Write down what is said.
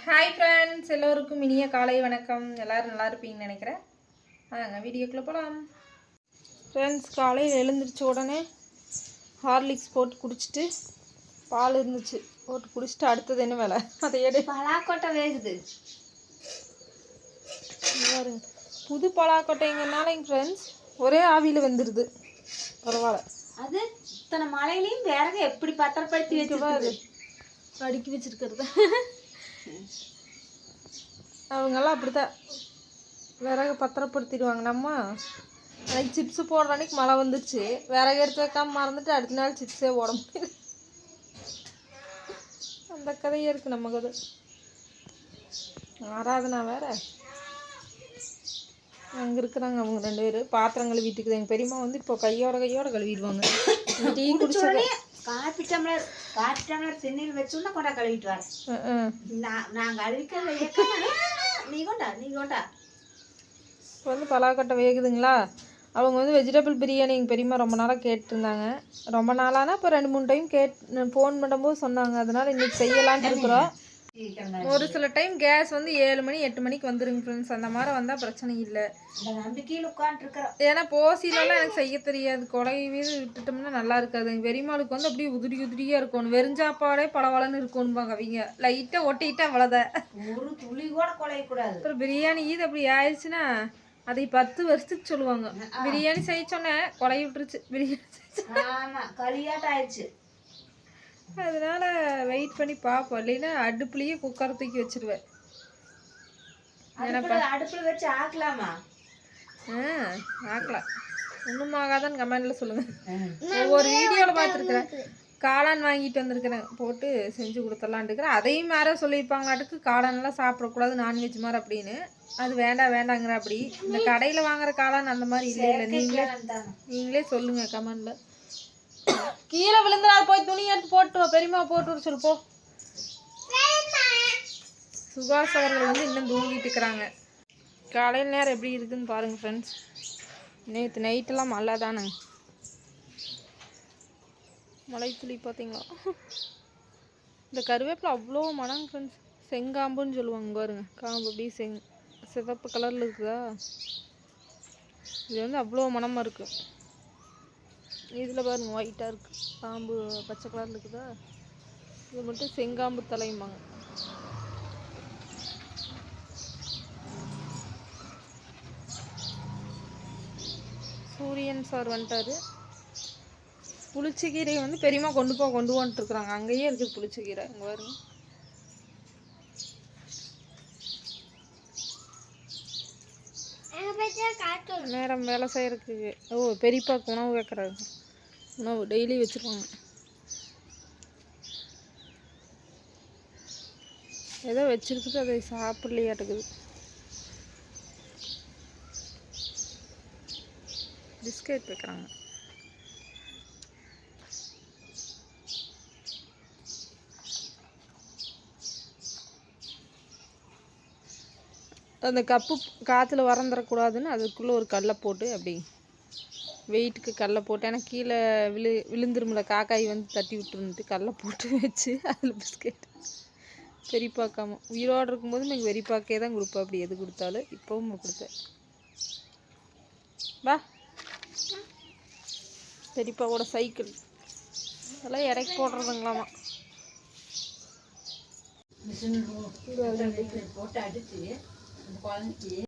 Hi friends, எல்லோருக்கும் இனிய காலை வணக்கம். எல்லோரும் நல்லா இருப்பீங்கன்னு நினைக்கிறேன். வாங்க வீடியோக்குள்ளே போகலாம். ஃப்ரெண்ட்ஸ், காலையில் எழுந்திரிச்ச உடனே ஹார்லிக்ஸ் போட்டு குடிச்சிட்டு, பால் இருந்துச்சு போட்டு குடிச்சிட்டு அடுத்தது என்ன வேலை அதை எடு. பலாக்கொட்டை வேகுது பாருங்க, புது பலாக்கொட்டைங்கனால எங்கள் ஃப்ரெண்ட்ஸ் ஒரே ஆவியில் வந்துடுது. பரவாயில்ல. அது இத்தனை மழையிலையும் விறகு எப்படி பத்திரப்படுத்தி வச்சுருக்காது, அடுக்கி வச்சுருக்கிறது. அவங்கெல்லாம் அப்படித்தான் விறகு பத்திரப்படுத்திடுவாங்க. நம்ம அன்றைக்கி சிப்ஸு போடுற அன்றைக்கி மழை வந்துடுச்சு, விறகு எடுத்து வைக்காமல் மறந்துட்டு அடுத்த நாள் சிப்ஸே போட முடியல. அந்த கதையே இருக்குது நம்ம கதை. ஆராதனா வேறு அங்கே இருக்கிறாங்க. அவங்க 2 பேர் பாத்திரம் கழுவிட்டுக்குது. எங்கள் பெரியம்மா வந்து இப்போ கையோட கழுவிடுவாங்க. டீ குடிச்சது காப்பி டம்ளர் சென்னையில் வச்சோன்னா கொண்டா கழுவிட்டு வரேன். நான் கழுவிக்க நீ கொண்டா இப்போ வந்து பலாக்கொட்டை வேகுதுங்களா. அவங்க வந்து வெஜிடபிள் பிரியாணி எங்கள் பெரியம்மா ரொம்ப நாளாக கேட்டுருந்தாங்க. ரொம்ப நாளானா இப்போ 2-3 டைம் ஃபோன் பண்ணும்போது சொன்னாங்க. அதனால் இன்றைக்கி செய்யலான்ட்டு இருக்கிறோம். ஒரு சில டைம் கேஸ் வந்து 7 மணி 8 மணிக்கு வந்துருங்க ஃப்ரெண்ட்ஸ். அந்த மாதிரி வந்தால் பிரச்சனை இல்லை. நம்பிக்கையில் உட்காந்துருக்குறோம். ஏன்னா போசிலெல்லாம் எனக்கு செய்ய தெரியாது. கொலை வீது விட்டுட்டோம்னா நல்லா இருக்காது. எங்கள் பெரியம்மாளுக்கு வந்து அப்படியே உதிரியாக இருக்கணும். வெறிஞ்சாப்பாடே பளவளன்னு இருக்கணும்பாங்க அவங்க. லைட்டாக ஒட்டிக்கிட்டா அவ்வளோதான், ஒரு துளி கூட குலையக்கூடாது. அப்புறம் பிரியாணி இது அப்படி ஆயிடுச்சுன்னா அதை 10 வருஷத்துக்கு சொல்லுவாங்க. பிரியாணி செய்ய சொன்னேன், கொலை விட்டுருச்சு. பிரியாணி ஆமாம், களியாட்டம் ஆயிடுச்சு. அதனால வெயிட் பண்ணி பார்ப்போம். இல்லைன்னா அடுப்புலேயே குக்கரை தூக்கி வச்சிருவேன். அடுப்பில் வச்சு ஆக்கலாமா? ஆக்கலாம். ஒன்றும் ஆகாதான்னு கமெண்டில் சொல்லுங்கள். ஒவ்வொரு வீடியோவில் பார்த்துருக்குறேன். காளான் வாங்கிட்டு வந்திருக்கிறேன், போட்டு செஞ்சு கொடுத்துடலான்ட்டு இருக்கிறேன். அதையும் வேற சொல்லியிருப்பாங்களாட்டுக்கு காளான்லாம் சாப்பிடக்கூடாது, நான்வெஜ் மாதிரி அப்படின்னு. அது வேண்டாங்கிற. அப்படி இந்த கடையில் வாங்குற காளான் அந்த மாதிரி இல்லை. நீங்களே சொல்லுங்கள் கமெண்டில். கீழே விழுந்துடாது, போய் துணி எடுத்து போட்டு பெரியம்மா போட்டு வர சொல்லு போ. சுகாஸ் அவர்கள் வந்து இன்னும் தூங்கிட்டு இருக்கிறாங்க. காலையில் நேரம் எப்படி இருக்குதுன்னு பாருங்கள் ஃப்ரெண்ட்ஸ். நேற்று நைட்டெல்லாம் மழை தானே, மழை துளி பார்த்தீங்களா. இந்த கருவேப்பிலை அவ்வளோ மணங்க ஃப்ரெண்ட்ஸ். செங்காம்புன்னு சொல்லுவாங்க பாருங்க. காம்பு அப்படியே சிவப்பு கலரில் இருக்குதா. இது வந்து அவ்வளோ மணமாக இருக்குது. இதில் பாருங்க ஒயிட்டாக இருக்குது, காம்பு பச்சை கலரில் இருக்குதா. இது மட்டும் செங்காம்பு தலையுமாங்க. சூரியன் சார் வந்துட்டார். புளிச்சக்கீரை வந்து பெரியம்மா கொண்டு வந்துட்டுருக்குறாங்க. அங்கேயே இருக்குது புளிச்சக்கீரை. இங்கே பாருங்க. நேரம் வேலை செய்யறதுக்கு பெரியப்பாக்கு உணவு வைக்கிறாங்க. உணவு டெய்லி வச்சுருவாங்க. ஏதோ வச்சிருக்குது, அதை சாப்பிடலையாட்டுக்குது. பிஸ்கெட் வைக்கிறாங்க. அந்த கப்பு காற்றுல வரந்துடக்கூடாதுன்னு அதுக்குள்ளே ஒரு கல்லை போட்டு அப்படி வெயிட்டுக்கு கல்லை போட்டு, ஏன்னா கீழே விழுந்துருமில்ல, காக்காய் வந்து தட்டி விட்டுருந்துட்டு கல்லை போட்டு வச்சு அதில் பிஸ்கெட். பெரியப்பாக்காம உயிரோடு இருக்கும்போது எனக்கு பெரியப்பாக்கே தான் கொடுப்பேன். அப்படி எது கொடுத்தாலும் இப்போவும் கொடுத்தேன். வா, பெரியப்பாவோட சைக்கிள் அதெல்லாம் இறக்கி போடுறதுங்களாமா. போட்டு அடிச்சு அந்த குழந்தைக்கு